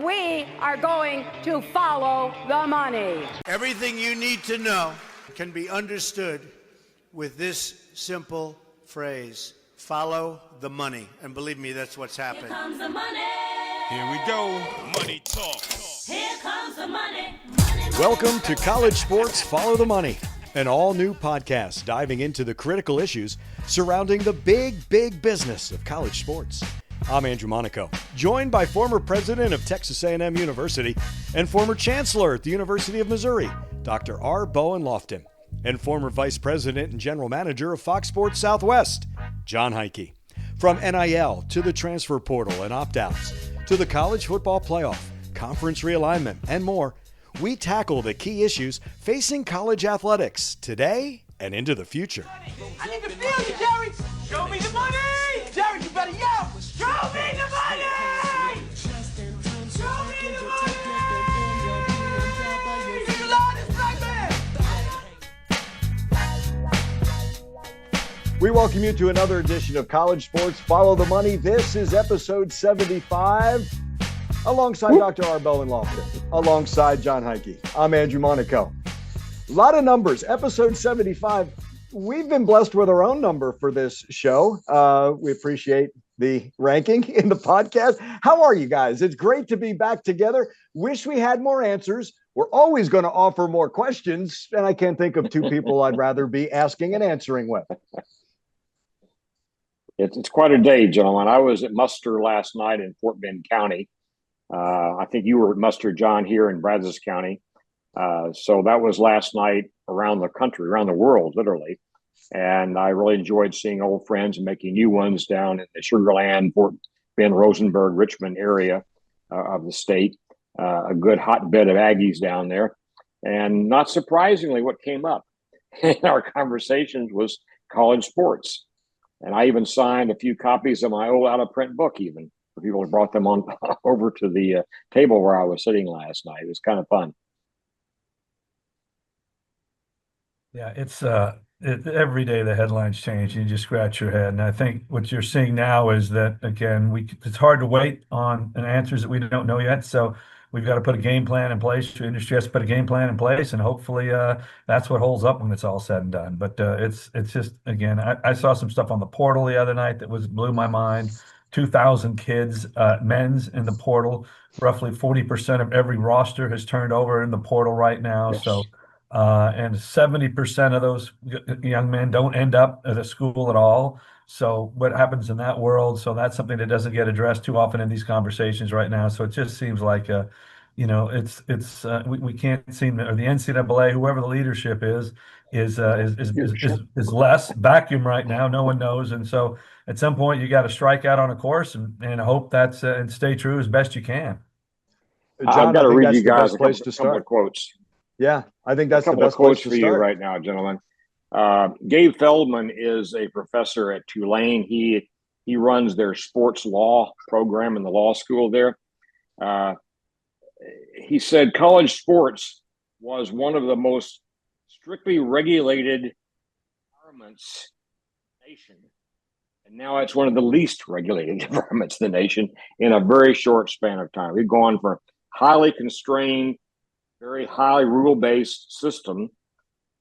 We are going to follow the money. Everything you need to know can be understood with this simple phrase: follow the money. And believe me, that's what's happening. Here comes the money. Here we go. Money talk. Here comes the money. Welcome to College Sports Follow the Money, an all-new podcast diving into the critical issues surrounding the big business of college sports. I'm Andrew Monaco, joined by former president of Texas A&M University and former chancellor at the University of Missouri, Dr. Bowen Loftin, and former vice president and general manager of Fox Sports Southwest, Jon Heidtke. From NIL to the transfer portal and opt-outs, to the college football playoff, conference realignment, and more, we tackle the key issues facing college athletics today and into the future. I need to feel you, Jerry! Show me the money! Jerry, you better yell! Show me the money! Show me the money! He's the loudest black man! We welcome you to another edition of College Sports Follow the Money. This is episode 75. Alongside Dr. Bowen Loftin, alongside Jon Heidtke. I'm Andrew Monaco. A lot of numbers. Episode 75. We've been blessed with our own number for this show. We appreciate the ranking in the podcast. How are you guys? It's great to be back together. Wish we had more answers. We're always going to offer more questions, and I can't think of two people I'd rather be asking and answering with. It's quite a day, gentlemen. I was at muster last night in Fort Bend County. I think you were at muster, John, here in Brazos County. So that was last night around the country, around the world, literally. And I really enjoyed seeing old friends and making new ones down in the Sugar Land, Fort Bend, Rosenberg, Richmond area of the state. A good hotbed of Aggies down there. And not surprisingly, what came up in our conversations was college sports. And I even signed a few copies of my old out-of-print book, even. People brought them on over to the table where I was sitting last night. It was kind of fun. Yeah, it's every day the headlines change. You just scratch your head. And I think what you're seeing now is that, again, it's hard to wait on answers that we don't know yet. So we've got to put a game plan in place. The industry has to put a game plan in place, and hopefully that's what holds up when it's all said and done. But it's just, again, I saw some stuff on the portal the other night that blew my mind. 2,000 kids, men's in the portal. Roughly 40% of every roster has turned over in the portal right now. Yes. So, and 70% of those young men don't end up at a school at all. So what happens in that world? So that's something that doesn't get addressed too often in these conversations right now. So it just seems like, we can't seem to, or the NCAA, whoever the leadership is less vacuum right now. No one knows. And so at some point you got to strike out on a course and hope that's and stay true as best you can. John, I've got to read you guys a couple of quotes. Yeah, I think that's a couple of quotes for you right now, gentlemen. Gabe Feldman is a professor at Tulane. He runs their sports law program in the law school there. He said college sports was one of the most strictly regulated environments in the nation. And now it's one of the least regulated environments in the nation in a very short span of time. We've gone from highly constrained, very highly rule-based system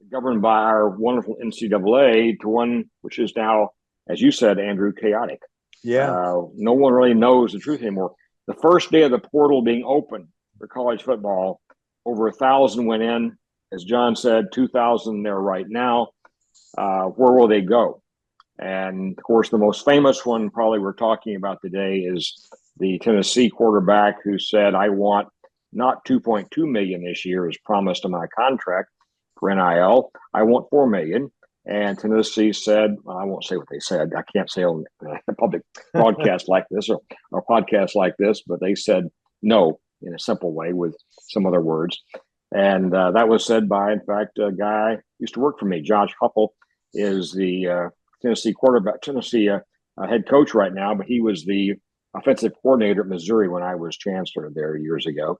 governed by our wonderful NCAA to one which is now, as you said, Andrew, chaotic. Yeah. No one really knows the truth anymore. The first day of the portal being open for college football, over 1,000 went in. As John said, 2,000 there right now. Where will they go? And, of course, the most famous one probably we're talking about today is the Tennessee quarterback who said, I want not $2.2 million this year as promised in my contract for NIL. I want $4 million. And Tennessee said, well, I won't say what they said. I can't say on a public broadcast like this or a podcast like this, but they said no in a simple way with some other words. And that was said by, in fact, a guy who used to work for me. Josh Huffle is the Tennessee head coach right now, but he was the offensive coordinator at Missouri when I was chancellor there years ago,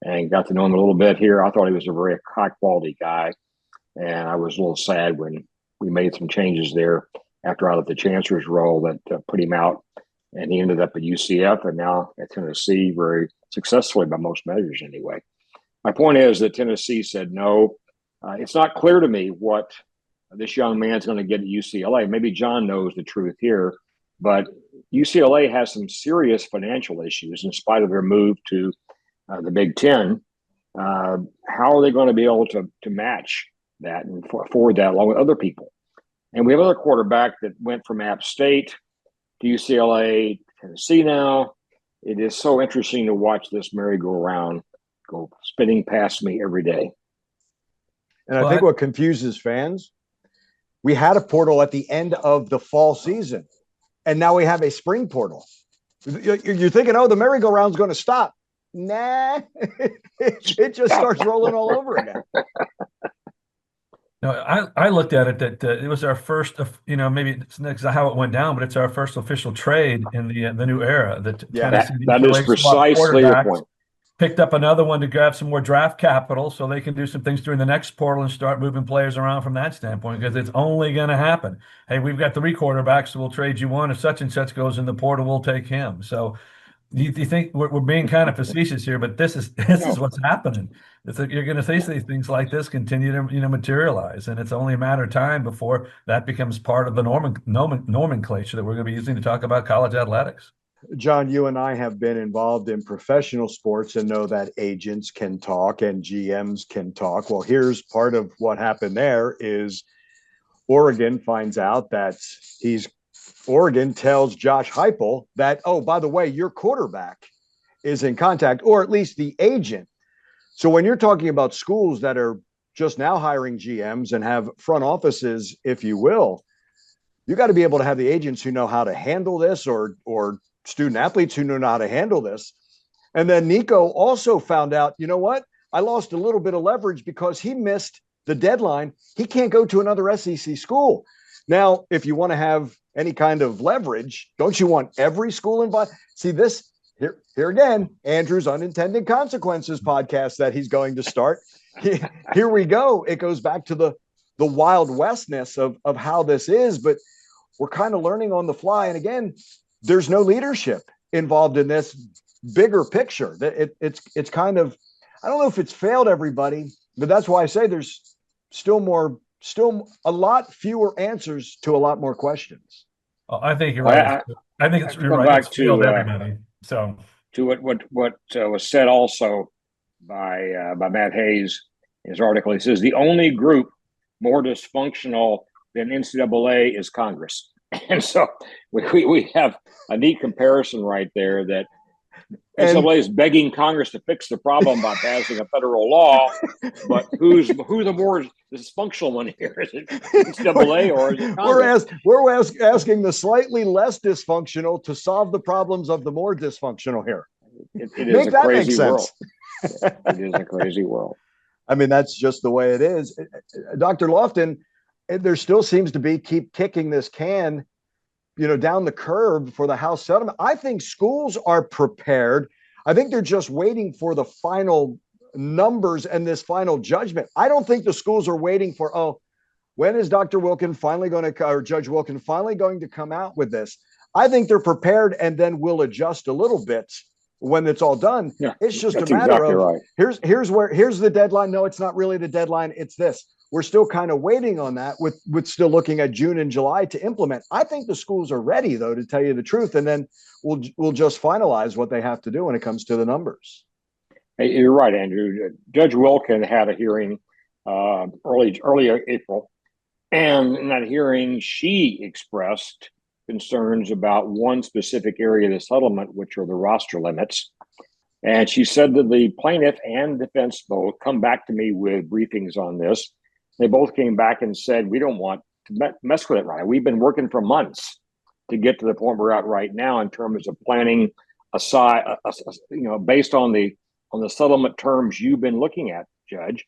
and got to know him a little bit here. I thought he was a very high quality guy, and I was a little sad when we made some changes there after I left the chancellor's role that put him out and he ended up at UCF and now at Tennessee very successfully by most measures anyway. My point is that Tennessee said no. It's not clear to me what this young man's going to get at UCLA. Maybe John knows the truth here, but UCLA has some serious financial issues in spite of their move to the Big Ten. How are they going to be able to match that and afford that along with other people? And we have another quarterback that went from App State to UCLA, Tennessee now. It is so interesting to watch this merry-go-round go spinning past me every day. And I think what confuses fans, we had a portal at the end of the fall season, and now we have a spring portal. You're thinking, oh, the merry-go-round's going to stop. Nah, it just starts rolling all over again. No, I looked at it that it was our first, maybe it's not how it went down, but it's our first official trade in the new era. That is precisely your point. Picked up another one to grab some more draft capital so they can do some things during the next portal and start moving players around from that standpoint, because it's only going to happen. Hey, we've got 3 quarterbacks, so we'll trade you one. If such and such goes in the portal, we'll take him. So you think we're being kind of facetious here, but this is what's happening. It's like you're going to see these things like this continue to materialize, and it's only a matter of time before that becomes part of the nomenclature that we're going to be using to talk about college athletics. John, you and I have been involved in professional sports and know that agents can talk and GMs can talk. Well, here's part of what happened there is Oregon finds out that Oregon tells Josh Heupel that, oh, by the way, your quarterback is in contact, or at least the agent. So when you're talking about schools that are just now hiring GMs and have front offices, if you will, you got to be able to have the agents who know how to handle this, or student athletes who know how to handle this. And then Nico also found out, you know what? I lost a little bit of leverage because he missed the deadline. He can't go to another SEC school. Now, if you want to have any kind of leverage, don't you want every school involved? See this here again, Andrew's unintended consequences podcast that he's going to start. Here we go. It goes back to the Wild Westness of how this is, but we're kind of learning on the fly. And again, there's no leadership involved in this bigger picture. It's kind of, I don't know if it's failed everybody, but that's why I say there's still a lot fewer answers to a lot more questions. I think you're right. I think it's right. Back it's failed everybody. So to what was said also by Matt Hayes in his article, he says the only group more dysfunctional than NCAA is Congress. And so we have a neat comparison right there that NCAA is begging Congress to fix the problem by passing a federal law, but who's the more dysfunctional one here? Is it NCAA or is it Congress? We're asking the slightly less dysfunctional to solve the problems of the more dysfunctional here. It is a crazy world. It is a crazy world. I mean, that's just the way it is. Dr. Loftin, there still seems to be keep kicking this can, down the curb for the House settlement. I think schools are prepared. I think they're just waiting for the final numbers and this final judgment. I don't think the schools are waiting for, when is Dr. Wilkin finally going to, or Judge Wilkin finally going to come out with this? I think they're prepared, and then we'll adjust a little bit when it's all done. Yeah, it's just a matter of right. Here's the deadline. No, it's not really the deadline. It's this. We're still kind of waiting on that with still looking at June and July to implement. I think the schools are ready, though, to tell you the truth, and then we'll just finalize what they have to do when it comes to the numbers. Hey, you're right, Andrew. Judge Wilkin had a hearing early April, and in that hearing, she expressed concerns about one specific area of the settlement, which are the roster limits. And she said that the plaintiff and defense both come back to me with briefings on this. They both came back and said, we don't want to mess with it right. We've been working for months to get to the point we're at right now in terms of planning based on the settlement terms you've been looking at, Judge.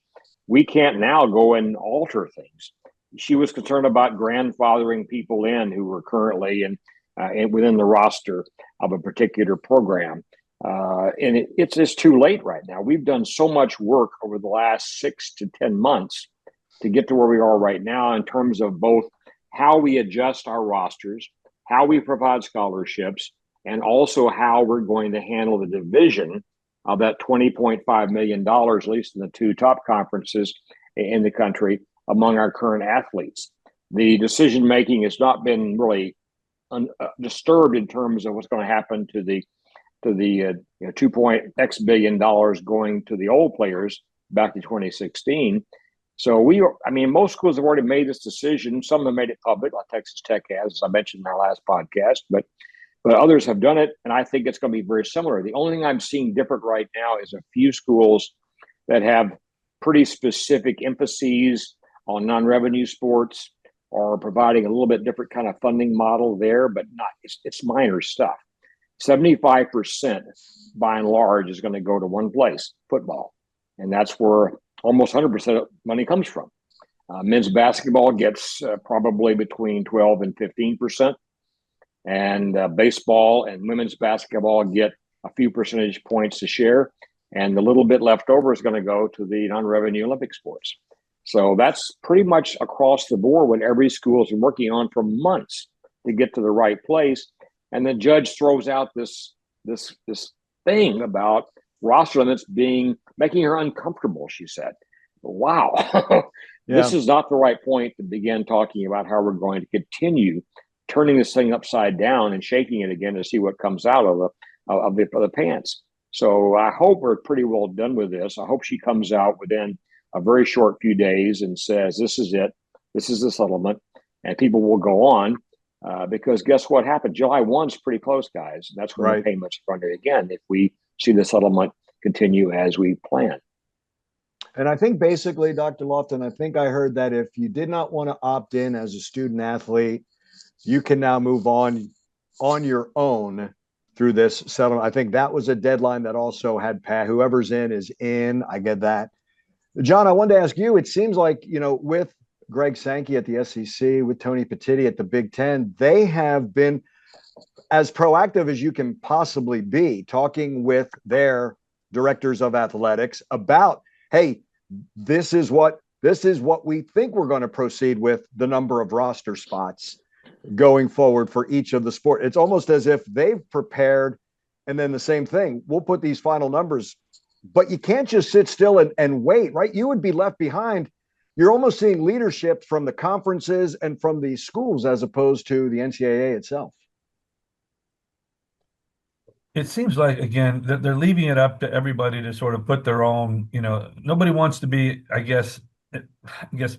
We can't now go and alter things. She was concerned about grandfathering people in who were currently within the roster of a particular program. And it's just too late right now. We've done so much work over the last 6 to 10 months to get to where we are right now in terms of both how we adjust our rosters, how we provide scholarships, and also how we're going to handle the division of that $20.5 million, at least in the two top conferences in the country, among our current athletes. The decision making has not been really disturbed in terms of what's going to happen to the $2.x billion going to the old players back to 2016. So most schools have already made this decision. Some have made it public, like Texas Tech has, as I mentioned in our last podcast, but others have done it, and I think it's going to be very similar. The only thing I'm seeing different right now is a few schools that have pretty specific emphases on non-revenue sports or providing a little bit different kind of funding model there, but it's minor stuff. 75% by and large is going to go to one place, football. And that's where almost 100% of money comes from. Men's basketball gets probably between 12 and 15%. And baseball and women's basketball get a few percentage points to share. And the little bit left over is going to go to the non-revenue Olympic sports. So that's pretty much across the board what every school has been working on for months to get to the right place. And the judge throws out this thing about roster limits making her uncomfortable, she said. Wow. This is not the right point to begin talking about how we're going to continue turning this thing upside down and shaking it again to see what comes out of the pants. So I hope we're pretty well done with this. I hope she comes out within a very short few days and says, this is it. This is the settlement. And people will go on because guess what happened? July 1's pretty close, guys. And that's when the payments are going to again if we see the settlement continue as we plan. And I think basically, Dr. Loftin, I think I heard that if you did not want to opt in as a student athlete, you can now move on your own through this settlement. I think that was a deadline that also had whoever's in is in. I get that. John, I wanted to ask you, it seems like, with Greg Sankey at the SEC, with Tony Petitti at the Big Ten, they have been as proactive as you can possibly be, talking with their directors of athletics about, hey, this is what we think we're going to proceed with the number of roster spots going forward for each of the sport. It's almost as if they've prepared, and then the same thing, we'll put these final numbers, but you can't just sit still and wait, right? You would be left behind. You're almost seeing leadership from the conferences and from the schools as opposed to the NCAA itself. It seems like, again, that they're leaving it up to everybody to sort of put their own, nobody wants to be, I guess,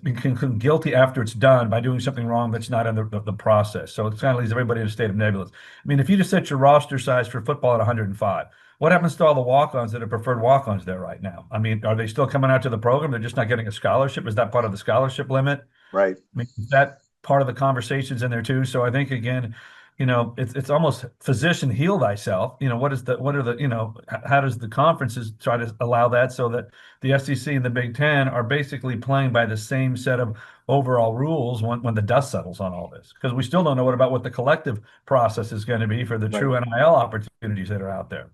being guilty after it's done by doing something wrong that's not in the process. So it kind of leaves everybody in a state of nebulous. I mean, if you just set your roster size for football at 105, what happens to all the walk-ons that are preferred walk-ons there right now? I mean, are they still coming out to the program? They're just not getting a scholarship. Is that part of the scholarship limit? Right. I mean, is that part of the conversations in there too? So I think, again, it's almost physician heal thyself. How does the conferences try to allow that so that the SEC and the Big Ten are basically playing by the same set of overall rules when the dust settles on all this? Because we still don't know what the collective process is going to be for the true NIL opportunities that are out there.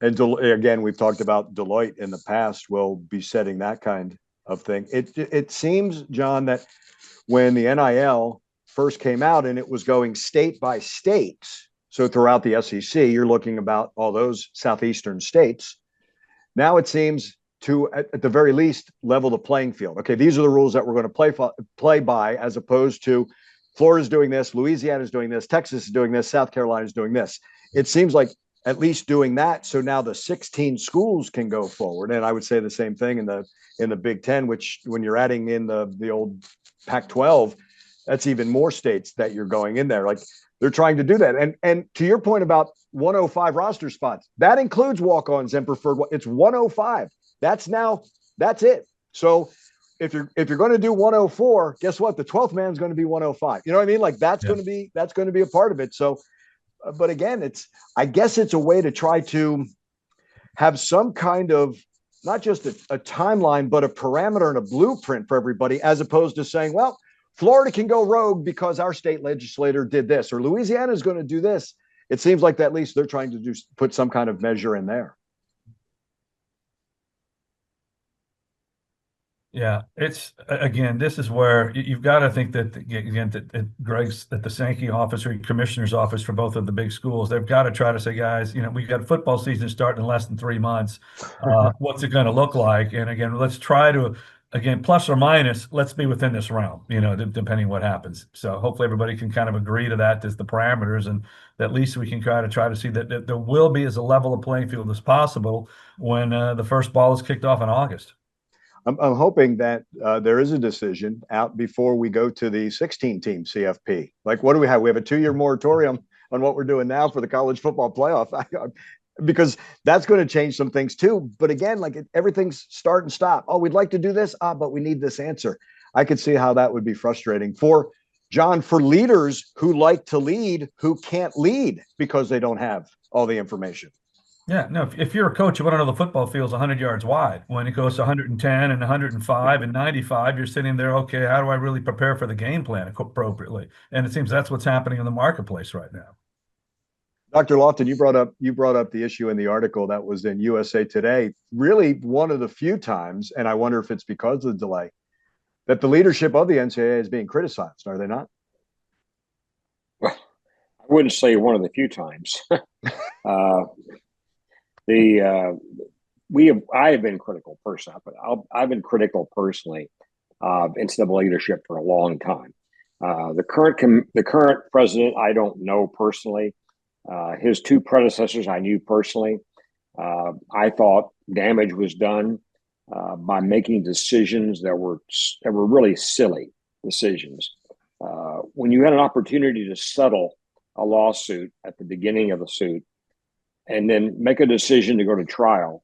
And again, we've talked about Deloitte in the past will be setting that kind of thing. It seems, John, that when the NIL first came out and it was going state by state, so throughout the SEC, you're looking about all those southeastern states. Now it seems to, at the very least, level the playing field. Okay, these are the rules that we're going to play by, as opposed to Florida's doing this, Louisiana's doing this, Texas is doing this, South Carolina's doing this. It seems like at least doing that, so now the 16 schools can go forward. And I would say the same thing in the Big Ten, which when you're adding in the old Pac-12, that's even more states that you're going in there. Like, they're trying to do that. And to your point about 105 roster spots, that includes walk-ons and preferred. It's 105. That's it. So if you're going to do 104, guess what? The 12th man is going to be 105. You know what I mean? Like, that's going to be a part of it. So, but again, I guess it's a way to try to have some kind of, not just a timeline, but a parameter and a blueprint for everybody, as opposed to saying, well, Florida can go rogue because our state legislator did this, or Louisiana is going to do this. It seems like at least they're trying to put some kind of measure in there. Yeah, it's again, this is where you've got to think that again that Greg's at the Sankey office or commissioner's office for both of the big schools. They've got to try to say, guys, we've got football season starting in less than 3 months. What's it going to look like? And again, let's try to plus or minus, let's be within this realm, depending what happens. So hopefully everybody can kind of agree to that as the parameters, and at least we can try to see that there will be as a level of playing field as possible when the first ball is kicked off in August. I'm hoping that there is a decision out before we go to the 16-team CFP. Like, what do we have? We have a 2-year moratorium on what we're doing now for the college football playoff, because that's going to change some things too. But again, like everything's start and stop. Oh, we'd like to do this, but we need this answer. I could see how that would be frustrating for John, for leaders who like to lead, who can't lead because they don't have all the information. Yeah, no, if you're a coach, you want to know the football field's 100 yards wide. When it goes to 110 and 105 and 95, you're sitting there, okay, how do I really prepare for the game plan appropriately? And it seems that's what's happening in the marketplace right now. Dr. Loftin, you brought up the issue in the article that was in USA Today. Really one of the few times, and I wonder if it's because of the delay, that the leadership of the NCAA is being criticized. Are they not? Well, I wouldn't say one of the few times. I have been critical personally, but I've been critical personally of NCAA leadership for a long time. The current president, I don't know personally. His 2 predecessors, I knew personally. I thought damage was done by making decisions that were really silly decisions. When you had an opportunity to settle a lawsuit at the beginning of the suit, and then make a decision to go to trial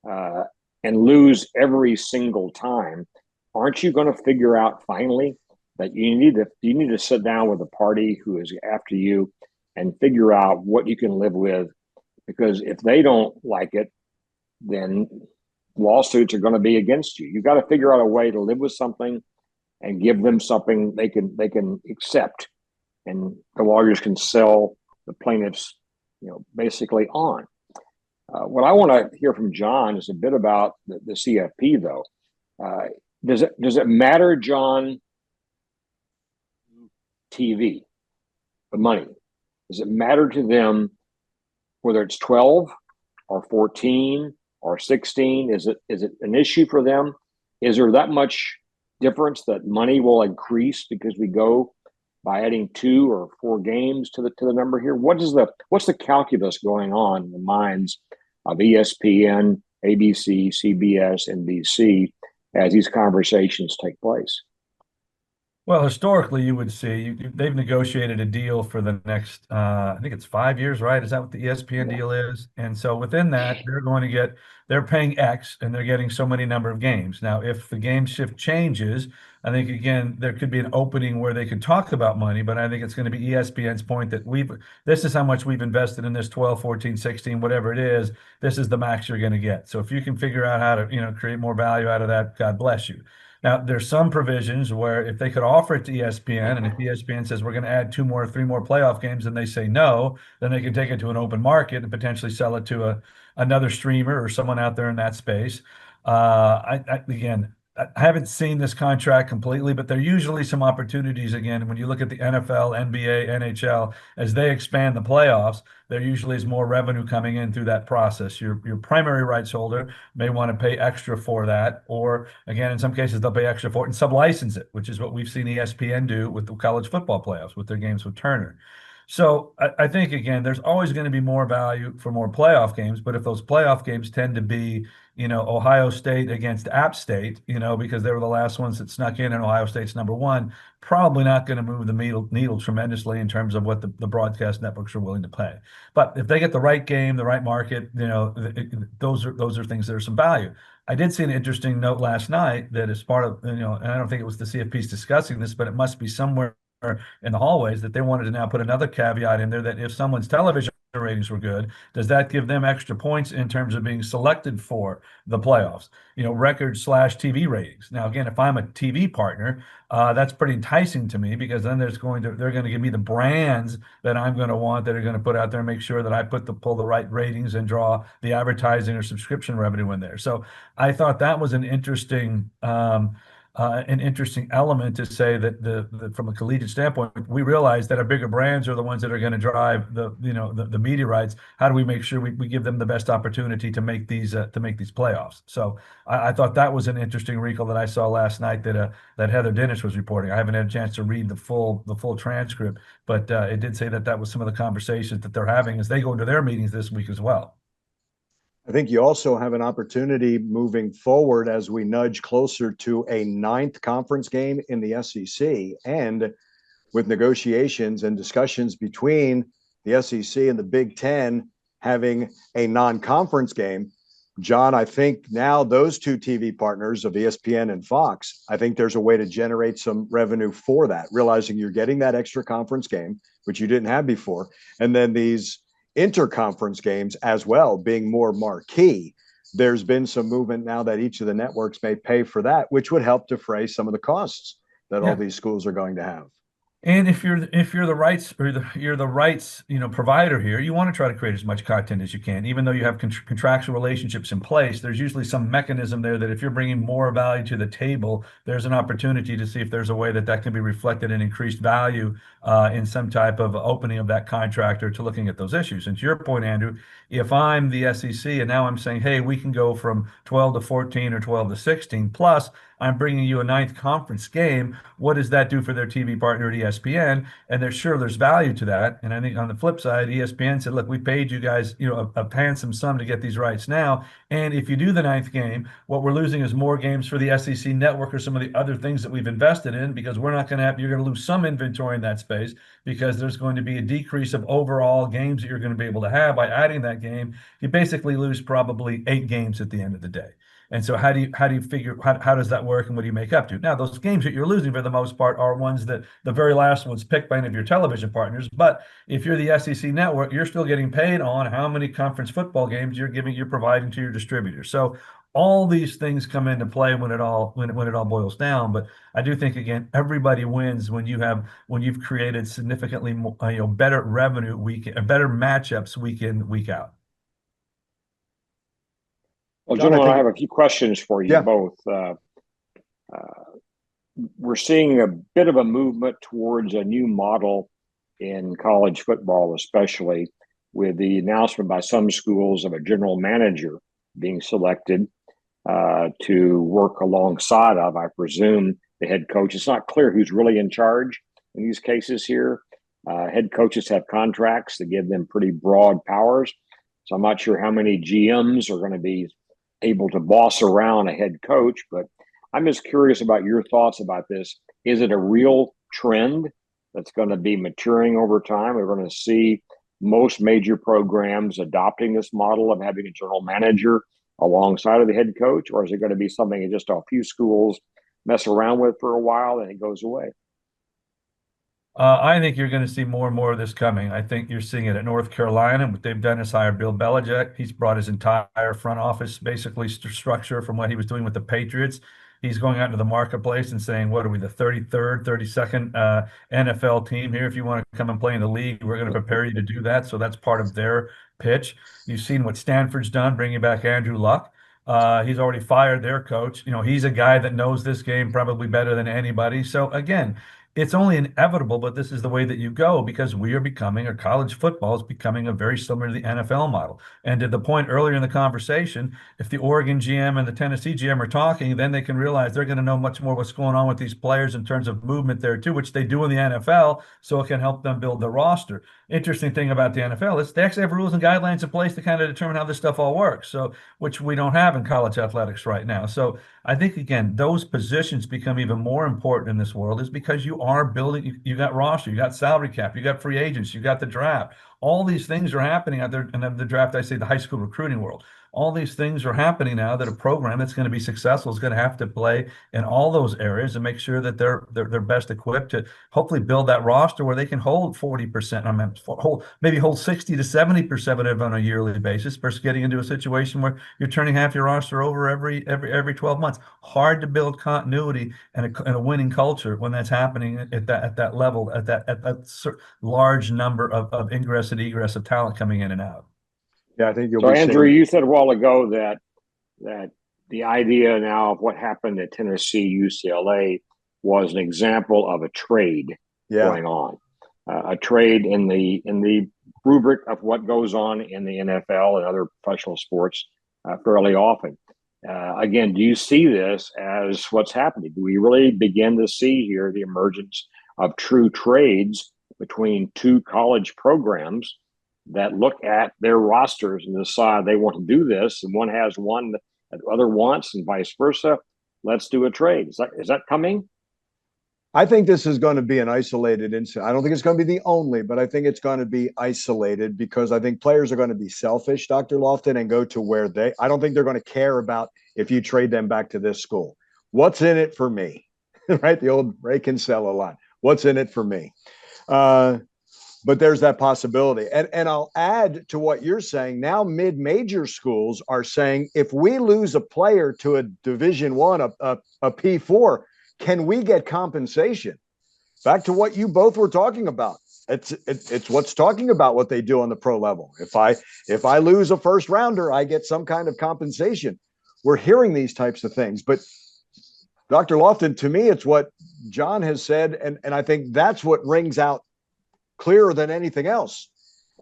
and lose every single time, aren't you going to figure out finally that you need to sit down with a party who is after you and figure out what you can live with? Because if they don't like it, then lawsuits are going to be against you. You've got to figure out a way to live with something and give them something they can accept, and the lawyers can sell the plaintiffs basically on. What I want to hear from John is a bit about the CFP, though. Does it matter, John, TV, the money? Does it matter to them whether it's 12 or 14 or 16? Is it an issue for them? Is there that much difference that money will increase because we go by adding 2 or 4 games to the number here? What's the calculus going on in the minds of ESPN, ABC, CBS, NBC as these conversations take place? Well, historically, you would see they've negotiated a deal for the next, I think it's 5 years, right? Is that what the ESPN deal is? And so within that, they're paying X and they're getting so many number of games. Now, if the game shift changes, I think, again, there could be an opening where they can talk about money, but I think it's going to be ESPN's point that this is how much we've invested in this 12, 14, 16, whatever it is. This is the max you're going to get. So if you can figure out how to, create more value out of that, God bless you. Now, there's some provisions where if they could offer it to ESPN, and if ESPN says we're going to add 2 more, 3 more playoff games, and they say no, then they can take it to an open market and potentially sell it to another streamer or someone out there in that space. Again, I haven't seen this contract completely, but there are usually some opportunities. Again, when you look at the NFL, NBA, NHL, as they expand the playoffs, there usually is more revenue coming in through that process. Your primary rights holder may want to pay extra for that, or again, in some cases, they'll pay extra for it and sub-license it, which is what we've seen ESPN do with the college football playoffs with their games with Turner. So I think, again, there's always going to be more value for more playoff games, but if those playoff games tend to be, Ohio State against App State, because they were the last ones that snuck in and Ohio State's number 1, probably not going to move the needle tremendously in terms of what the broadcast networks are willing to pay. But if they get the right game, the right market, those are things that are some value. I did see an interesting note last night that is part of, and I don't think it was the CFP's discussing this, but it must be somewhere in the hallways that they wanted to now put another caveat in there that if someone's television ratings were good, does that give them extra points in terms of being selected for the playoffs? Record/TV ratings. Now, again, if I'm a TV partner, that's pretty enticing to me, because then they're going to give me the brands that I'm going to want, that are going to put out there and make sure that I pull the right ratings and draw the advertising or subscription revenue in there. So I thought that was an interesting element to say that from a collegiate standpoint, we realize that our bigger brands are the ones that are going to drive the media rights. How do we make sure we give them the best opportunity to make these playoffs? So I thought that was an interesting wrinkle that I saw last night that Heather Dinich was reporting. I haven't had a chance to read the full transcript, but it did say that was some of the conversations that they're having as they go into their meetings this week as well. I think you also have an opportunity moving forward as we nudge closer to a 9th conference game in the SEC, and with negotiations and discussions between the SEC and the Big Ten having a non-conference game. John, I think now those two TV partners of ESPN and Fox, I think there's a way to generate some revenue for that, realizing you're getting that extra conference game, which you didn't have before, and then these interconference games as well being more marquee. There's been some movement now that each of the networks may pay for that, which would help defray some of the costs that all these schools are going to have. And if you're the rights you're the rights provider here, you want to try to create as much content as you can, even though you have contractual relationships in place. There's usually some mechanism there that if you're bringing more value to the table, there's an opportunity to see if there's a way that can be reflected in increased value in some type of opening of that contract, or to looking at those issues. And to your point, Andrew, if I'm the SEC and now I'm saying, hey, we can go from 12 to 14 or 12 to 16 plus, I'm bringing you a 9th conference game. What does that do for their TV partner at ESPN? And there's value to that. And I think on the flip side, ESPN said, look, we paid you guys, a handsome sum to get these rights now. And if you do the 9th game, what we're losing is more games for the SEC network or some of the other things that we've invested in, because you're going to lose some inventory in that space, because there's going to be a decrease of overall games that you're going to be able to have by adding that game. You basically lose probably 8 games at the end of the day. And so how do you figure, how does that work, and what do you make up to? Now, those games that you're losing for the most part are ones that the very last one's picked by any of your television partners. But if you're the SEC network, you're still getting paid on how many conference football games you're providing to your distributors. So all these things come into play when it all boils down. But I do think, again, everybody wins when you've created significantly more, better revenue better matchups week in, week out. Well, gentlemen, I have a few questions for you both. We're seeing a bit of a movement towards a new model in college football, especially with the announcement by some schools of a general manager being selected to work alongside of, I presume, the head coach. It's not clear who's really in charge in these cases here. Head coaches have contracts that give them pretty broad powers. So I'm not sure how many GMs are going to be able to boss around a head coach, but I'm just curious about your thoughts about this. Is it a real trend that's going to be maturing over time? We're going to see most major programs adopting this model of having a general manager alongside of the head coach, or is it going to be something that just a few schools mess around with for a while and it goes away? I think you're going to see more and more of this coming. I think you're seeing it at North Carolina. What they've done is hire Bill Belichick. He's brought his entire front office basically structure from what he was doing with the Patriots. He's going out into the marketplace and saying, what are we, the 33rd, 32nd NFL team here? If you want to come and play in the league, we're going to prepare you to do that. So that's part of their pitch. You've seen what Stanford's done, bringing back Andrew Luck. He's already fired their coach. He's a guy that knows this game probably better than anybody. So again, it's only inevitable, but this is the way that you go, because we are becoming, or college football is becoming, a very similar to the NFL model. And to the point earlier in the conversation, if the Oregon GM and the Tennessee GM are talking, then they can realize they're going to know much more what's going on with these players in terms of movement there too, which they do in the NFL, so it can help them build their roster. Interesting thing about the NFL is they actually have rules and guidelines in place to kind of determine how this stuff all works, so which we don't have in college athletics right now. So I think, again, those positions become even more important in this world, is because you are building, you got roster, you got salary cap, you got free agents, you got the draft. All these things are happening out there, and then the draft, I say the high school recruiting world. All these things are happening now that a program that's going to be successful is going to have to play in all those areas and make sure that they're best equipped to hopefully build that roster where they can hold 40%. I mean, maybe hold 60 to 70% of it on a yearly basis versus getting into a situation where you're turning half your roster over every 12 months. Hard to build continuity and a winning culture when that's happening at that level, at that large number of ingress and egress of talent coming in and out. Yeah, I think you'll So, be Andrew, seeing. you said a while ago that the idea now of what happened at Tennessee, UCLA was an example of a trade going on, a trade in the rubric of what goes on in the NFL and other professional sports fairly often. Again, do you see this as what's happening? Do we really begin to see here the emergence of true trades between two college programs that look at their rosters and decide they want to do this, and one has one that the other wants, and vice versa? Let's do a trade. Is that coming? I think this is going to be an isolated incident. I don't think it's going to be the only, but I think it's going to be isolated because I think players are going to be selfish, Dr. Loftin, and go to where I don't think they're going to care about if you trade them back to this school. What's in it for me? Right? The old Ray Kinsella line. What's in it for me? But there's that possibility. And I'll add to what you're saying. Now mid-major schools are saying, if we lose a player to a Division I, a P4, can we get compensation? Back to what you both were talking about. It's what's talking about what they do on the pro level. If I lose a first rounder, I get some kind of compensation. We're hearing these types of things. But Dr. Loftin, to me, it's what Jon has said, and I think that's what rings out clearer than anything else.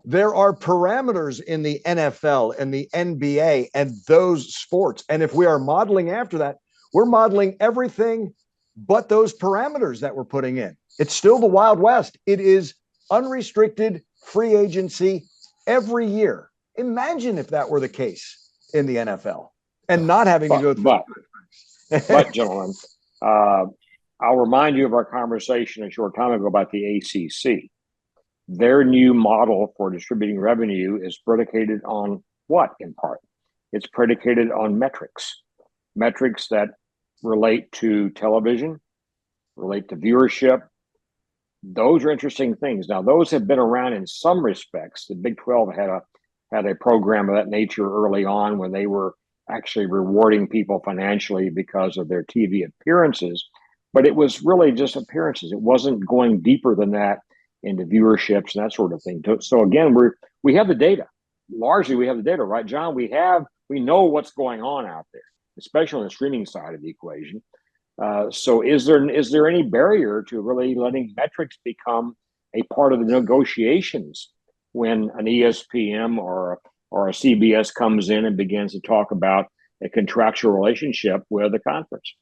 There are parameters in the NFL and the NBA and those sports. And if we are modeling after that, we're modeling everything but those parameters that we're putting in. It's still the Wild West. It is unrestricted free agency every year. Imagine if that were the case in the NFL and not having to go through. But gentlemen, I'll remind you of our conversation a short time ago about the ACC. Their new model for distributing revenue is predicated on what, in part? It's predicated on metrics that relate to television, relate to viewership. Those are interesting things. Now, those have been around in some respects. The Big 12 had a program of that nature early on when they were actually rewarding people financially because of their TV appearances, but it was really just appearances. It wasn't going deeper than that into viewerships and that sort of thing. So again, we have the data. Largely, we have the data, right, Jon? We know what's going on out there, especially on the streaming side of the equation. So is there any barrier to really letting metrics become a part of the negotiations when an ESPN or a CBS comes in and begins to talk about a contractual relationship with the conference?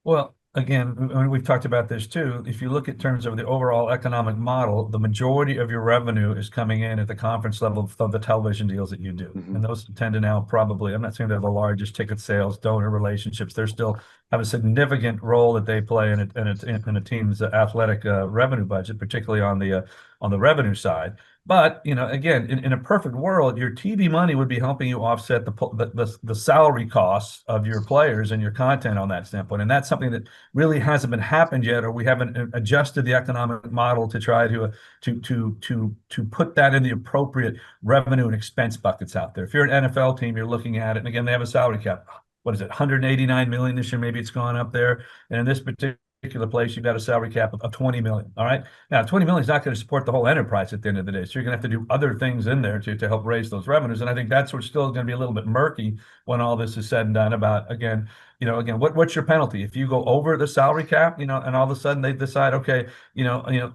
Well, again, we've talked about this too. If you look at terms of the overall economic model, the majority of your revenue is coming in at the conference level of the television deals that you do. Mm-hmm. And those tend to now probably, I'm not saying they're the largest ticket sales, donor relationships. They still have a significant role that they play in a team's athletic revenue budget, particularly on the revenue side. But, again, in a perfect world, your TV money would be helping you offset the salary costs of your players and your content on that standpoint. And that's something that really hasn't been happened yet, or we haven't adjusted the economic model to try to put that in the appropriate revenue and expense buckets out there. If you're an NFL team, you're looking at it, and again, they have a salary cap. What is it, 189 million this year? Maybe it's gone up there. And in this particular place, you've got a salary cap of 20 million. All right. Now, 20 million is not going to support the whole enterprise at the end of the day. So you're going to have to do other things in there to help raise those revenues. And I think that's what's still going to be a little bit murky when all this is said and done about, again, what's your penalty? If you go over the salary cap, and all of a sudden they decide, okay,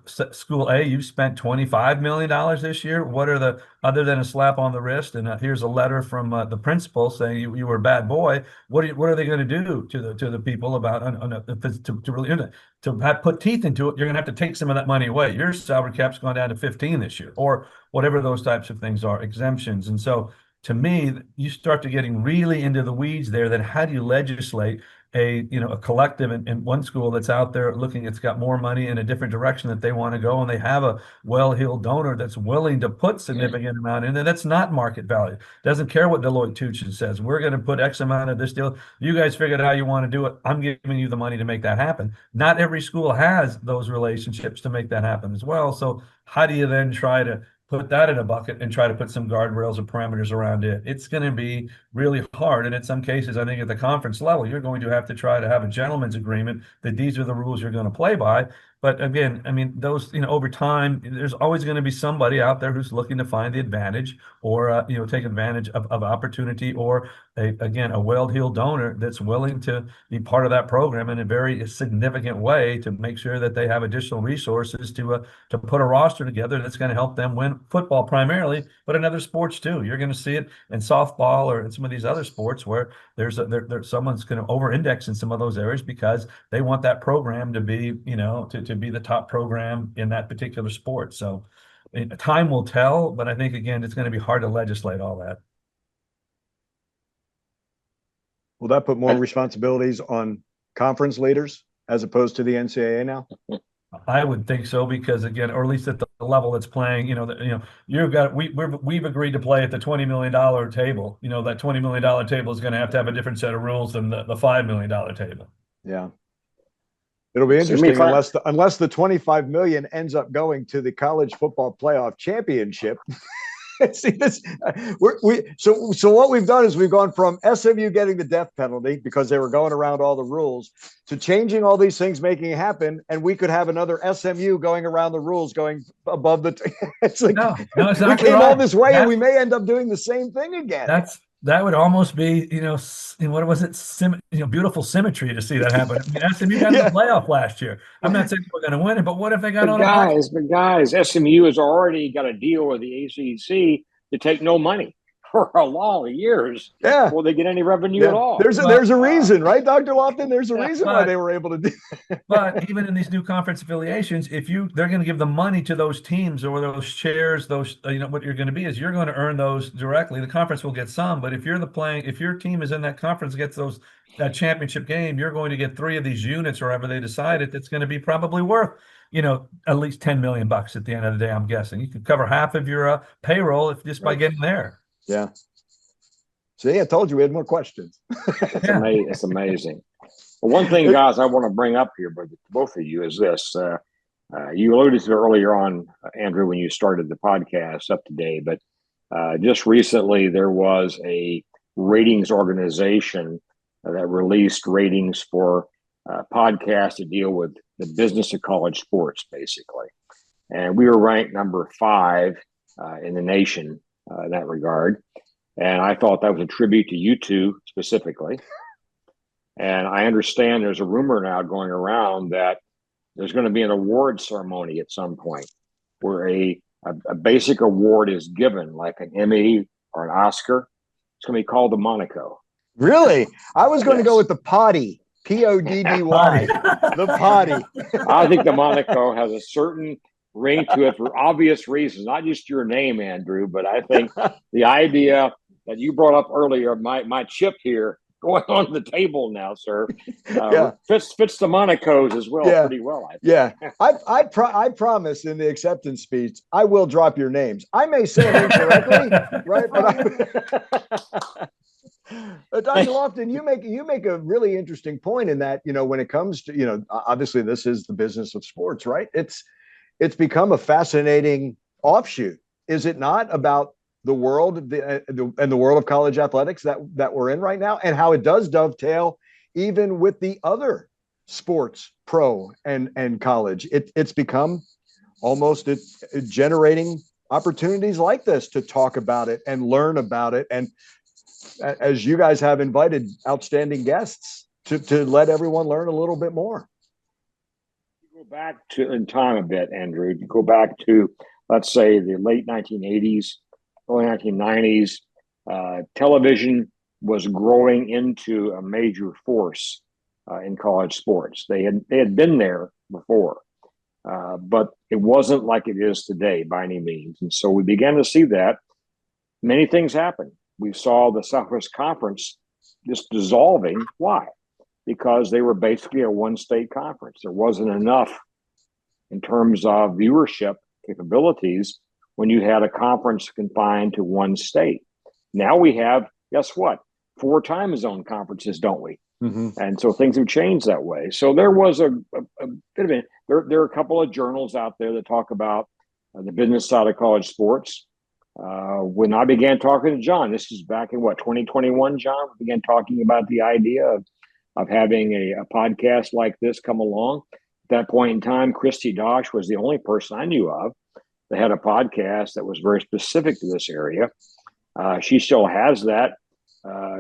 school A, you've spent $25 million this year. What are other than a slap on the wrist? And here's a letter from the principal saying you were a bad boy. What are they going to do to the people about to put teeth into it? You're going to have to take some of that money away. Your salary cap's gone down to 15 this year, or whatever those types of things are, exemptions. And so to me, you start to getting really into the weeds there. Then how do you legislate a collective in one school that's out there looking, it's got more money in a different direction that they want to go, and they have a well-heeled donor that's willing to put significant amount in there. That's not market value. Doesn't care what Deloitte Touche says. We're going to put X amount of this deal. You guys figure out how you want to do it. I'm giving you the money to make that happen. Not every school has those relationships to make that happen as well. So how do you then try to put that in a bucket and try to put some guardrails or parameters around it? It's going to be really hard. And in some cases, I think at the conference level, you're going to have to try to have a gentleman's agreement that these are the rules you're going to play by. But again, I mean, those, over time, there's always going to be somebody out there who's looking to find the advantage or, take advantage of opportunity, or a well-heeled donor that's willing to be part of that program in a very significant way to make sure that they have additional resources to put a roster together that's going to help them win football primarily, but in other sports too. You're going to see it in softball or in some of these other sports where there's someone's going to over-index in some of those areas because they want that program to be, to be the top program in that particular sport. So time will tell, but I think, again, it's going to be hard to legislate all that. Will that put more responsibilities on conference leaders as opposed to the NCAA now? I would think so, because again, or at least at the level it's playing, we've agreed to play at the $20 million table. That $20 million table is going to have a different set of rules than the $5 million table. Yeah. It'll be interesting unless the 25 million ends up going to the college football playoff championship. See this, so what we've done is we've gone from SMU getting the death penalty because they were going around all the rules to changing all these things, making it happen, and we could have another SMU going around the rules, going above the. It's like no, exactly we came right. all this way, and we may end up doing the same thing again. That would almost be, what was it? Beautiful symmetry to see that happen. I mean, SMU got in the playoff last year. I'm not saying we're going to win it, but what if they got guys, SMU has already got a deal with the ACC to take no money for a lot of years before they get any revenue at all. There's a reason, right, Dr. Loftin? There's a reason why they were able to do that. But even in these new conference affiliations, they're going to give the money to those teams or those chairs, what you're going to be is you're going to earn those directly. The conference will get some, but if your team is in that conference, gets that championship game, you're going to get 3 of these units or whatever they decide it. That's going to be probably worth, at least $10 million at the end of the day. I'm guessing you could cover half of your payroll just by getting there. Yeah. See, I told you we had more questions. It's amazing. Well, one thing, guys, I want to bring up here, but both of you, is this. You alluded to it earlier on, Andrew, when you started the podcast up to date, but just recently there was a ratings organization that released ratings for podcasts to deal with the business of college sports, basically. And we were ranked number 5 in the nation in that regard. And I thought that was a tribute to you two specifically. And I understand there's a rumor now going around that there's going to be an award ceremony at some point where a basic award is given, like an Emmy or an Oscar. It's going to be called the Monaco. Really? I was going to go with the Poddy. Poddy. The Poddy. I think the Monaco has a certain ring to it for obvious reasons, not just your name, Andrew, but I think the idea that you brought up earlier, my chip here going on the table now, sir, fits the Monacos as well pretty well, I think. Yeah, I promise in the acceptance speech, I will drop your names. I may say it incorrectly, right? But Dr. Loftin, you make a really interesting point in that, when it comes to, obviously this is the business of sports, right? It's become a fascinating offshoot, is it not, about the world and the world of college athletics that we're in right now, and how it does dovetail even with the other sports, pro and college. It's become almost generating opportunities like this to talk about it and learn about it. And as you guys have invited outstanding guests to let everyone learn a little bit more. Go back in time a bit, Andrew. Go back to, let's say, the late 1980s, early 1990s. Television was growing into a major force in college sports. They had been there before, but it wasn't like it is today by any means. And so we began to see that many things happen. we saw the Southwest Conference just dissolving. Why? Because they were basically a one-state conference. There wasn't enough in terms of viewership capabilities when you had a conference confined to one state. Now we have, guess what? 4 time zone conferences, don't we? And so things have changed that way. So there was a bit of it. There are a couple of journals out there that talk about the business side of college sports. When I began talking to Jon, this is back in 2021, Jon, we began talking about the idea of having a podcast like this come along. At that point in time, Christy Dosh was the only person I knew of that had a podcast that was very specific to this area. She still has that.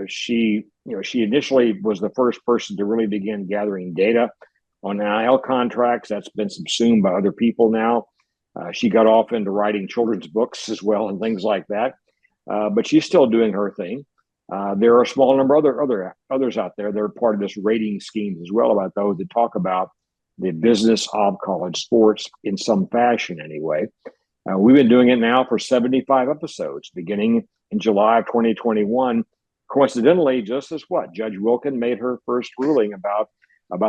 She initially was the first person to really begin gathering data on NIL contracts. That's been subsumed by other people now. She got off into writing children's books as well and things like that. But she's still doing her thing. There are a small number of others out there that are part of this rating scheme as well, about those that talk about the business of college sports in some fashion anyway. We've been doing it now for 75 episodes, beginning in July of 2021. Coincidentally, just as Judge Wilkin made her first ruling about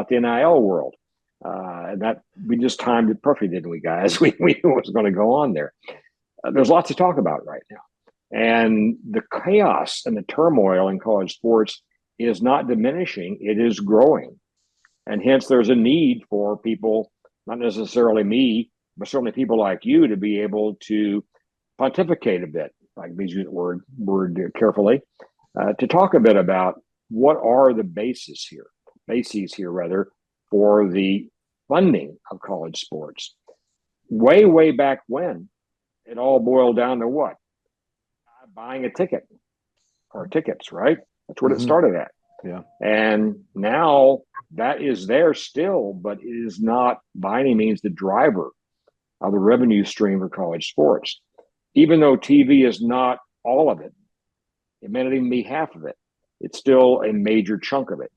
the NIL world. And that we just timed it perfectly, didn't we, guys? We knew what was going to go on there. There's lots to talk about right now. And the chaos and the turmoil in college sports is not diminishing. It is growing. And hence there's a need for people, not necessarily me, but certainly people like you, to be able to pontificate a bit, like we use the word carefully, to talk a bit about what are the bases here for the funding of college sports. Way back when, it all boiled down to what? Buying a ticket or tickets, right? That's what it started at. Yeah. And now that is there still, but it is not by any means the driver of the revenue stream for college sports. Even though TV is not all of it, it may not even be half of it. It's still a major chunk of it.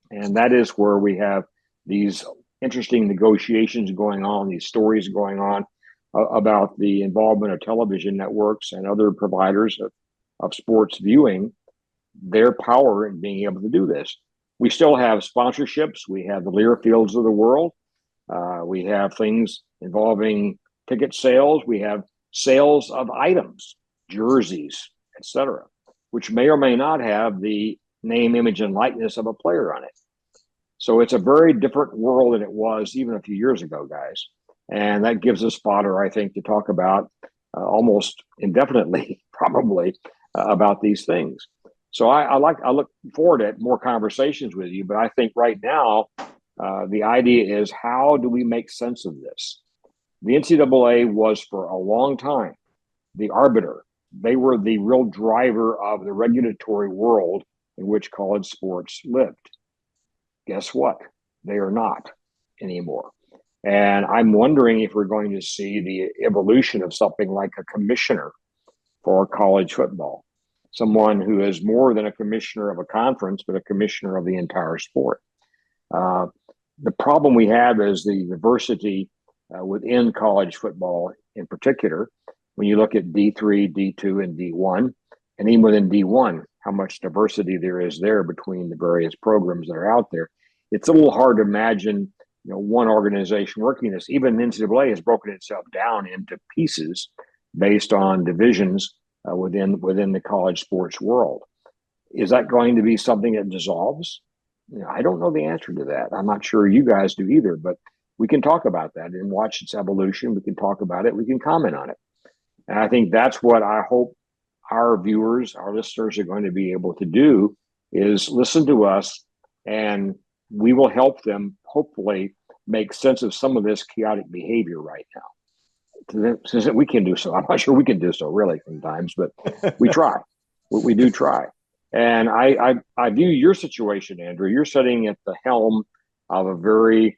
And that is where we have these interesting negotiations going on, these stories going on about the involvement of television networks and other providers of sports viewing, their power in being able to do this. We still have sponsorships. We have the Learfields of the world. We have things involving ticket sales. We have sales of items, jerseys, etc., which may or may not have the name, image, and likeness of a player on it. So it's a very different world than it was even a few years ago, guys. And that gives us fodder, I think, to talk about almost indefinitely, probably, about these things. So I look forward to more conversations with you. But I think right now, the idea is, how do we make sense of this? The NCAA was for a long time the arbiter. They were the real driver of the regulatory world in which college sports lived. Guess what? They are not anymore. And I'm wondering if we're going to see the evolution of something like a commissioner for college football, someone who is more than a commissioner of a conference, but a commissioner of the entire sport. The problem we have is the diversity within college football in particular. When you look at D3, D2, and D1, and even within D1, how much diversity there is there between the various programs that are out there. It's a little hard to imagine, one organization working this. Even the NCAA has broken itself down into pieces based on divisions within the college sports world. Is that going to be something that dissolves? I don't know the answer to that. I'm not sure you guys do either, but we can talk about that and watch its evolution. We can talk about it. We can comment on it. And I think that's what I hope our viewers, our listeners are going to be able to do, is listen to us, and we will help them hopefully make sense of some of this chaotic behavior right now. Since we can do so. I'm not sure we can do so really sometimes, but we try. We do try. And I view your situation, Andrew. You're sitting at the helm of a very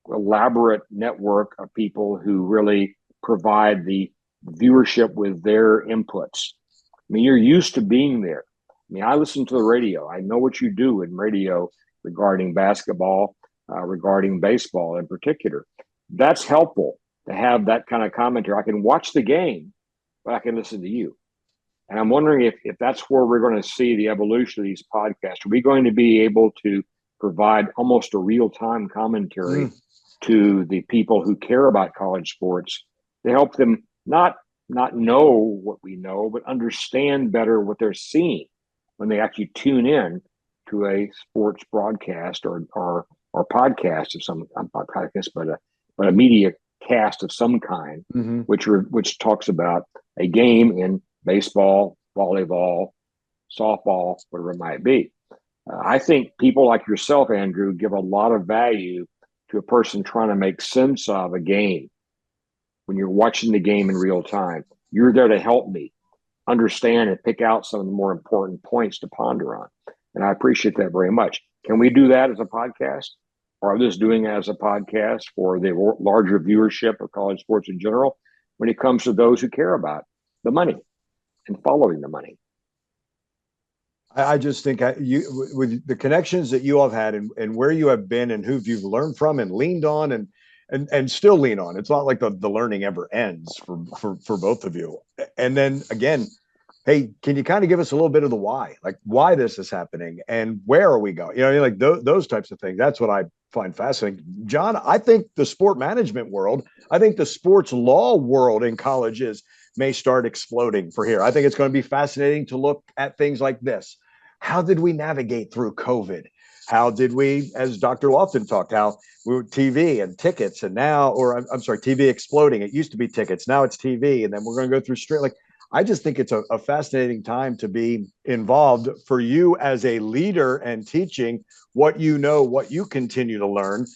elaborate network of people who really provide the viewership with their inputs. I mean, you're used to being there. I mean, I listen to the radio. I know what you do in radio regarding basketball, regarding baseball in particular. That's helpful to have that kind of commentary. I can watch the game, but I can listen to you. And I'm wondering if that's where we're going to see the evolution of these podcasts. Are we going to be able to provide almost a real-time commentary to the people who care about college sports to help them not know what we know, but understand better what they're seeing when they actually tune in to a sports broadcast or podcast of some, not podcast, but a media cast of some kind, which talks about a game in baseball, volleyball, softball, whatever it might be. I think people like yourself, Andrew, give a lot of value to a person trying to make sense of a game. When you're watching the game in real time, you're there to help me understand and pick out some of the more important points to ponder on. And I appreciate that very much. Can we do that as a podcast? Or are we just doing it as a podcast for the larger viewership of college sports in general when it comes to those who care about the money and following the money? I just think with the connections that you all have had and where you have been and who you've learned from and leaned on and still lean on, it's not like the learning ever ends for both of you. And then again, hey, can you kind of give us a little bit of the why, like why this is happening and where are we going? You know, like those types of things. That's what I find fascinating. Jon, I think the sport management world, I think the sports law world in colleges may start exploding for here. I think it's going to be fascinating to look at things like this. How did we navigate through COVID? How did we, as Dr. Loftin talked, how we were TV and tickets and now, or I'm sorry, TV exploding. It used to be tickets. Now it's TV. And then we're going to go through straight. Like, I just think it's a fascinating time to be involved for you as a leader and teaching what you know, what you continue to learn.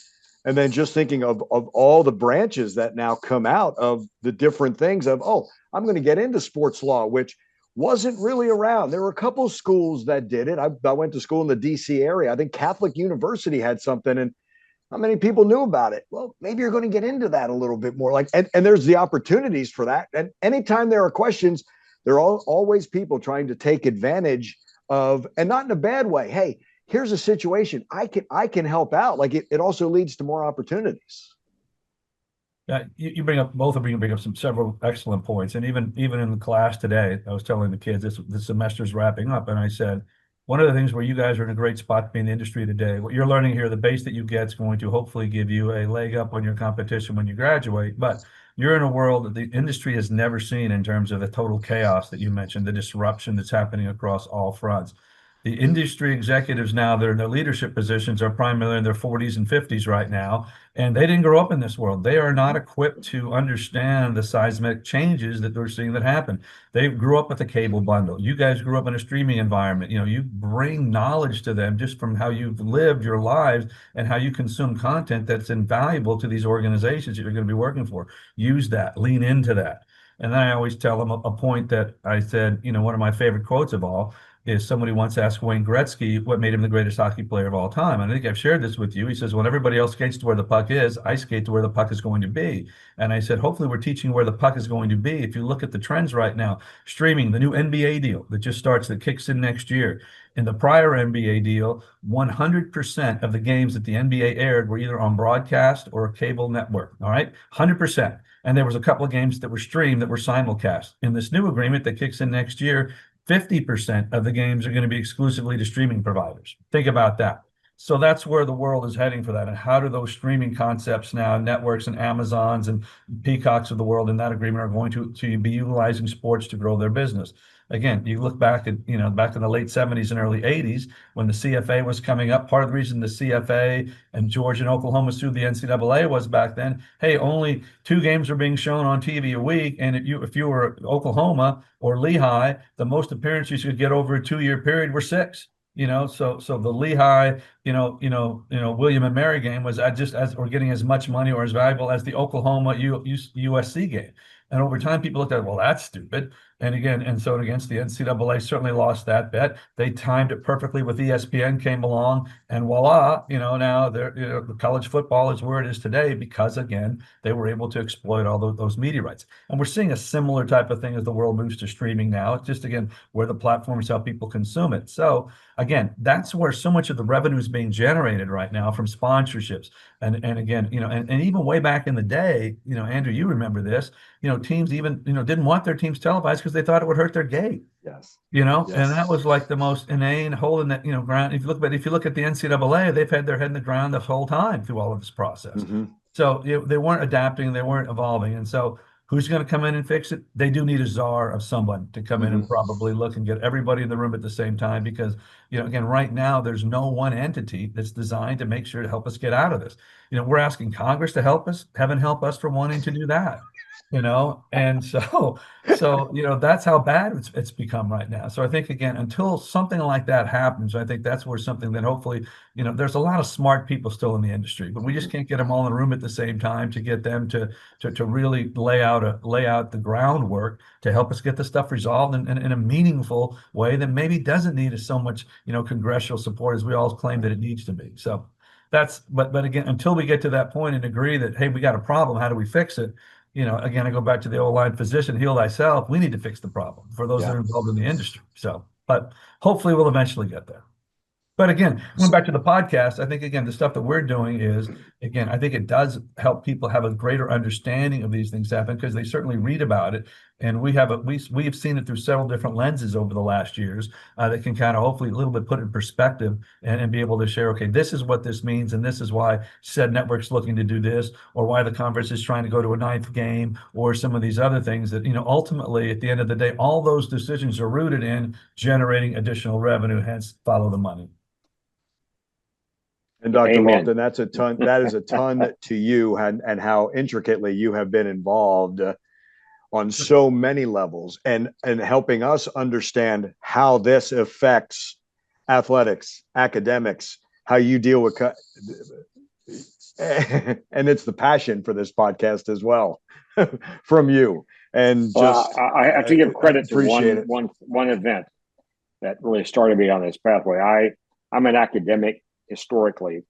And then just thinking of all the branches that now come out of the different things of, oh, I'm going to get into sports law, which wasn't really around. There were a couple of schools that did it. I went to school in the DC area. I think Catholic University had something, and how many people knew about it? Well, maybe you're going to get into that a little bit more. Like, and there's the opportunities for that. And anytime there are questions, there are always people trying to take advantage of, and not in a bad way. Hey, here's a situation. I can help out. Like it also leads to more opportunities. Yeah, you bring up both of you bring up several excellent points, and even in the class today, I was telling the kids this semester's wrapping up, and I said one of the things where you guys are in a great spot to be in the industry today. What you're learning here, the base that you get is going to hopefully give you a leg up on your competition when you graduate. But you're in a world that the industry has never seen in terms of the total chaos that you mentioned, the disruption that's happening across all fronts. The industry executives now that are in their leadership positions are primarily in their 40s and 50s right now, and they didn't grow up in this world. They are not equipped to understand the seismic changes that they're seeing that happen. They grew up with a cable bundle. You guys grew up in a streaming environment. You know, you bring knowledge to them just from how you've lived your lives and how you consume content that's invaluable to these organizations that you're going to be working for. Use that, lean into that. And then I always tell them a point that I said, you know, one of my favorite quotes of all is somebody once asked Wayne Gretzky what made him the greatest hockey player of all time. And I think I've shared this with you. He says, when everybody else skates to where the puck is, I skate to where the puck is going to be. And I said, hopefully we're teaching where the puck is going to be. If you look at the trends right now, streaming, the new NBA deal that just starts, that kicks in next year. In the prior NBA deal, 100% of the games that the NBA aired were either on broadcast or a cable network, all right? 100%. And there was a couple of games that were streamed that were simulcast. In this new agreement that kicks in next year, 50% of the games are going to be exclusively to streaming providers. Think about that. So that's where the world is heading for that. And how do those streaming concepts now, networks and Amazons and Peacocks of the world in that agreement are going to be utilizing sports to grow their business? Again, you look back at, back in the late 70s and early 80s when the CFA was coming up. Part of the reason the CFA and Georgia and Oklahoma sued the NCAA was back then, hey, only 2 games are being shown on TV a week. And if you were Oklahoma or Lehigh, the most appearances you could get over a 2-year period were 6. So the Lehigh, William and Mary game was or getting as much money or as valuable as the Oklahoma USC game. And over time, people looked at, well, that's stupid. And so against the NCAA certainly lost that bet. They timed it perfectly with ESPN came along, and voila, now the college football is where it is today because, again, they were able to exploit all those media rights. And we're seeing a similar type of thing as the world moves to streaming now. It's just, again, where the platforms help people consume it. So, again, that's where so much of the revenue is being generated right now from sponsorships. And again, and even way back in the day, Andrew, you remember this, teams even, didn't want their teams televised because they thought it would hurt their gate. Yes. And that was like the most inane hole in that, ground. If you look at the NCAA, they've had their head in the ground the whole time through all of this process. Mm-hmm. So they weren't adapting, they weren't evolving. And so who's going to come in and fix it? They do need a czar of someone to come in and probably look and get everybody in the room at the same time, because, again, right now, there's no one entity that's designed to make sure to help us get out of this. We're asking Congress to help us. Heaven help us for wanting to do that. And so that's how bad it's become right now. So I think, again, until something like that happens, I think that's where something that hopefully, there's a lot of smart people still in the industry, but we just can't get them all in the room at the same time to get them to really lay out the groundwork to help us get the stuff resolved in a meaningful way that maybe doesn't need so much, congressional support as we all claim that it needs to be. So but again, until we get to that point and agree that, hey, we got a problem, how do we fix it? Again, I go back to the old line, physician, heal thyself. We need to fix the problem for those that are involved in the industry. So, but hopefully we'll eventually get there. But again, going back to the podcast, I think, again, the stuff that we're doing is, again, I think it does help people have a greater understanding of these things happen, because they certainly read about it. And we have seen it through several different lenses over the last years that can kind of hopefully a little bit put it in perspective and be able to share, okay, this is what this means. And this is why said network's looking to do this, or why the conference is trying to go to a 9th game, or some of these other things that, ultimately at the end of the day, all those decisions are rooted in generating additional revenue, hence follow the money. And Dr. Amen. Loftin, that is a ton to you, and how intricately you have been involved on so many levels, and helping us understand how this affects athletics, academics, how you deal with and it's the passion for this podcast as well from you. And just I have to give credit to appreciate one event that really started me on this pathway. I'm an academic historically.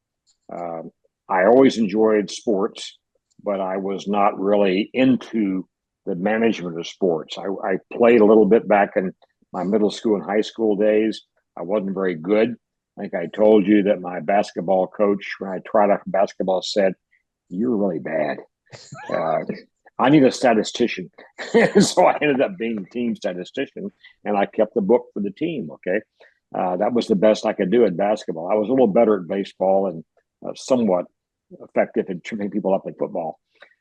I always enjoyed sports, but I was not really into the management of sports. I played a little bit back in my middle school and high school days. I wasn't very good. I think I told you that my basketball coach, when I tried out for basketball, said, "You're really bad. I need a statistician." So I ended up being team statistician, and I kept the book for the team. Okay. That was the best I could do at basketball. I was a little better at baseball and somewhat effective at tripping people up in football.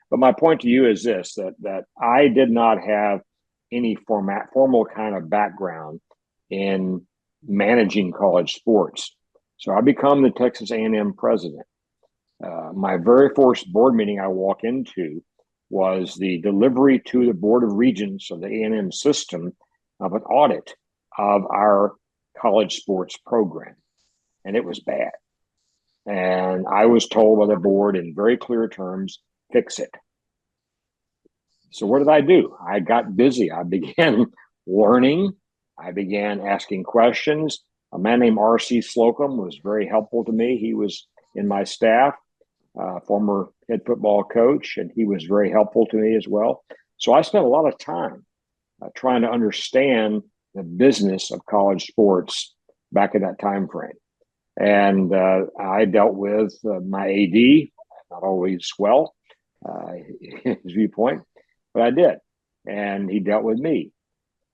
But my point to you is this, that I did not have any formal kind of background in managing college sports. So I become the Texas A&M president. My very first board meeting I walk into was the delivery to the Board of Regents of the A&M system of an audit of our college sports program. And it was bad. And I was told by the board in very clear terms, fix it. So what did I do? I got busy. I began learning. I began asking questions. A man named R.C. Slocum was very helpful to me. He was in my staff, former head football coach, and he was very helpful to me as well. So I spent a lot of time trying to understand the business of college sports back in that time frame. And I dealt with my AD, not always well, his viewpoint, but I did. And he dealt with me.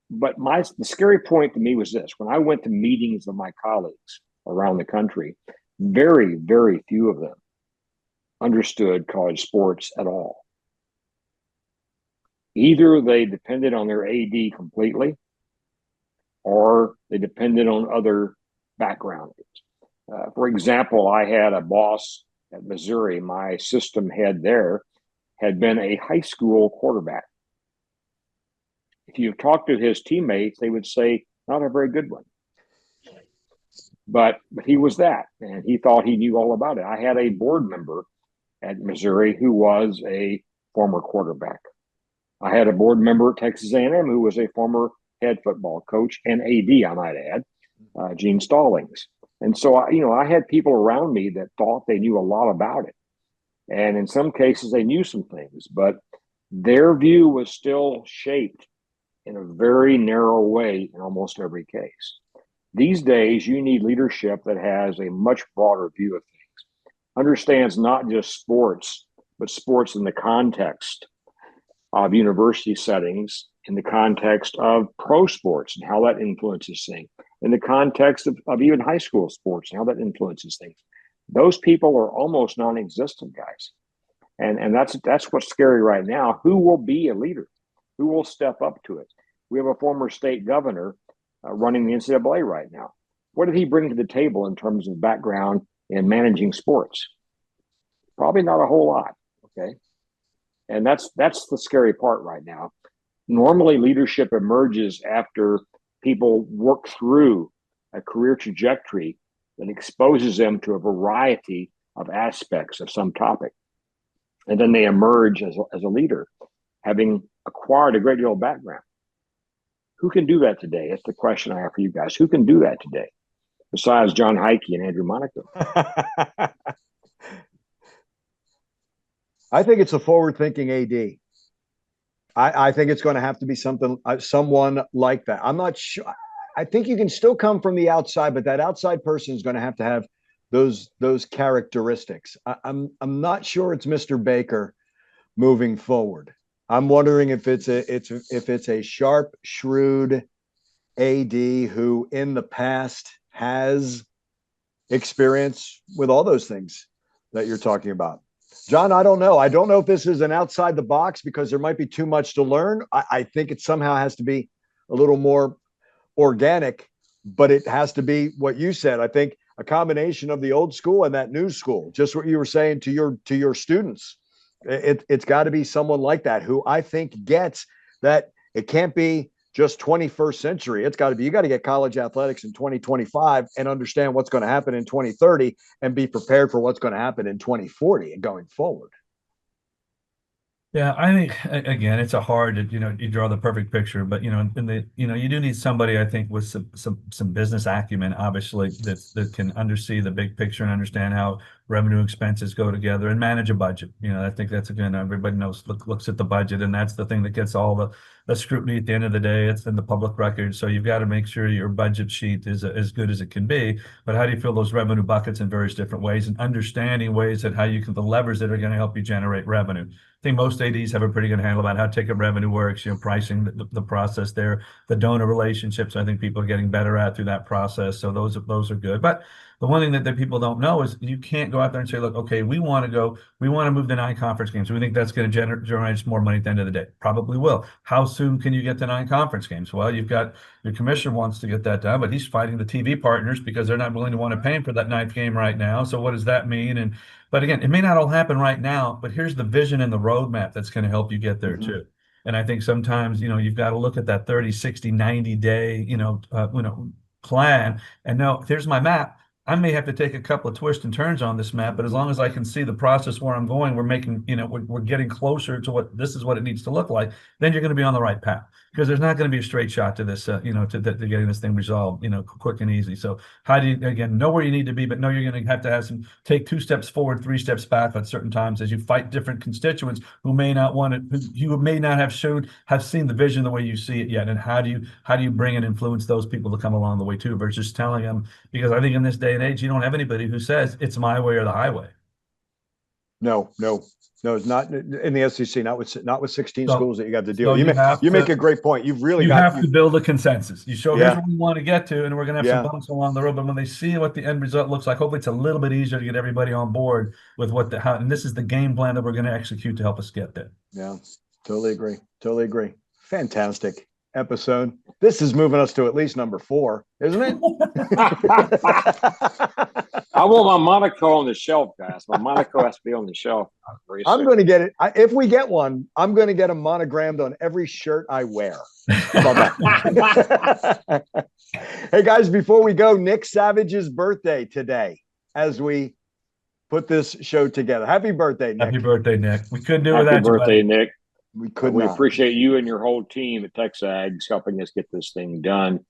But the scary point to me was this. When I went to meetings with my colleagues around the country, very, very few of them understood college sports at all. Either they depended on their AD completely, or they depended on other backgrounds. For example, I had a boss at Missouri. My system head there had been a high school quarterback. If you talk to his teammates, they would say, not a very good one. But he was that, and he thought he knew all about it. I had a board member at Missouri who was a former quarterback. I had a board member at Texas A&M who was a former head football coach and AD, I might add, Gene Stallings. And so, I had people around me that thought they knew a lot about it. And in some cases, they knew some things, but their view was still shaped in a very narrow way in almost every case. These days, you need leadership that has a much broader view of things. understands not just sports, but sports in the context of university settings, in the context of pro sports and how that influences things, in the context of even high school sports and how that influences things. Those people are almost non-existent, guys. And that's what's scary right now. Who will be a leader? Who will step up to it? We have a former state governor running the NCAA right now. What did he bring to the table in terms of background in managing sports? Probably not a whole lot, okay? And that's the scary part right now. Normally, leadership emerges after people work through a career trajectory that exposes them to a variety of aspects of some topic. And then they emerge as a leader, having acquired a great deal of background. Who can do that today? That's the question I have for you guys. Who can do that today, besides Jon Heidtke and Andrew Monaco? I think it's a forward-thinking AD. I think it's going to have to be someone like that. I'm not sure. I think you can still come from the outside, but that outside person is going to have those characteristics. I'm not sure it's Mr. Baker moving forward. I'm wondering if it's a sharp, shrewd AD who in the past has experience with all those things that you're talking about. John, I don't know. I don't know if this is an outside the box because there might be too much to learn. I think it somehow has to be a little more organic, but it has to be what you said. I think a combination of the old school and that new school, just what you were saying to your students. It's got to be someone like that who I think gets that it can't be just 21st century. It's got to be, you got to get college athletics in 2025 and understand what's going to happen in 2030 and be prepared for what's going to happen in 2040 and going forward. Yeah, I think again, it's a hard, you draw the perfect picture, but you do need somebody, I think, with some business acumen, obviously, that can undersee the big picture and understand how revenue expenses go together and manage a budget. I think that's, again, everybody looks at the budget, and that's the thing that gets all the scrutiny at the end of the day. It's in the public record, so you've got to make sure your budget sheet is as good as it can be. But how do you fill those revenue buckets in various different ways, and understanding ways that the levers that are going to help you generate revenue. I think most ADs have a pretty good handle about how ticket revenue works, pricing, the process there, the donor relationships. I think people are getting better at through that process. So those are good. But the one thing that people don't know is you can't go out there and say, look, okay, we want to move to 9 conference games. We think that's going to generate us more money at the end of the day. Probably will. How soon can you get to 9 conference games? Well, you've got your commissioner wants to get that done, but he's fighting the TV partners because they're not willing to want to pay him for that 9th game right now. So what does that mean? But again, it may not all happen right now, but here's the vision and the roadmap that's going to help you get there too. And I think sometimes, you've got to look at that 30, 60, 90 day, plan and know, here's my map. I may have to take a couple of twists and turns on this map, but as long as I can see the process where I'm going, we're making, we're getting closer to this is what it needs to look like, then you're going to be on the right path. Because there's not going to be a straight shot to this, to getting this thing resolved, quick and easy. So how do you, again, know where you need to be, but know you're going to have take 2 steps forward, 3 steps back at certain times as you fight different constituents who may not want it, you may not have seen the vision the way you see it yet. And how do you bring and influence those people to come along the way too, versus just telling them, because I think in this day and age, you don't have anybody who says it's my way or the highway. No, it's not in the SEC. Not with 16 schools that you got to deal with. You make a great point. You have to build a consensus. You show here's what we want to get to, and we're going to have some bumps along the road. But when they see what the end result looks like, hopefully it's a little bit easier to get everybody on board with and this is the game plan that we're going to execute to help us get there. Yeah, totally agree. Fantastic episode. This is moving us to at least number 4, isn't it? I want my Monaco on the shelf, guys. My Monaco has to be on the shelf. I'm going to get it. If we get one, I'm going to get them monogrammed on every shirt I wear. Hey, guys, before we go, Nick Savage's birthday today as we put this show together. Happy birthday, Nick. Happy birthday, Nick. We couldn't do it without you. Happy birthday, Nick. We could We not. appreciate you and your whole team at TexAgs helping us get this thing done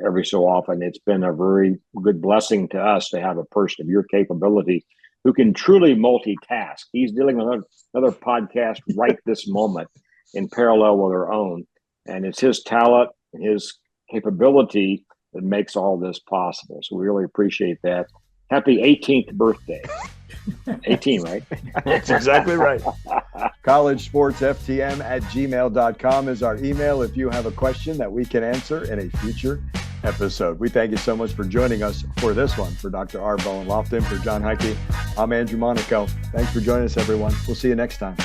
every so often. It's been a very good blessing to us to have a person of your capability who can truly multitask. He's dealing with another podcast right this moment in parallel with our own. And it's his talent and his capability that makes all this possible. So we really appreciate that. Happy 18th birthday. 18, right? That's exactly right. collegesportsftm@gmail.com is our email if you have a question that we can answer in a future episode. We thank you so much for joining us for this one. For Dr. R. Bowen Loftin, for Jon Heidtke, I'm Andrew Monaco. Thanks for joining us, everyone. We'll see you next time.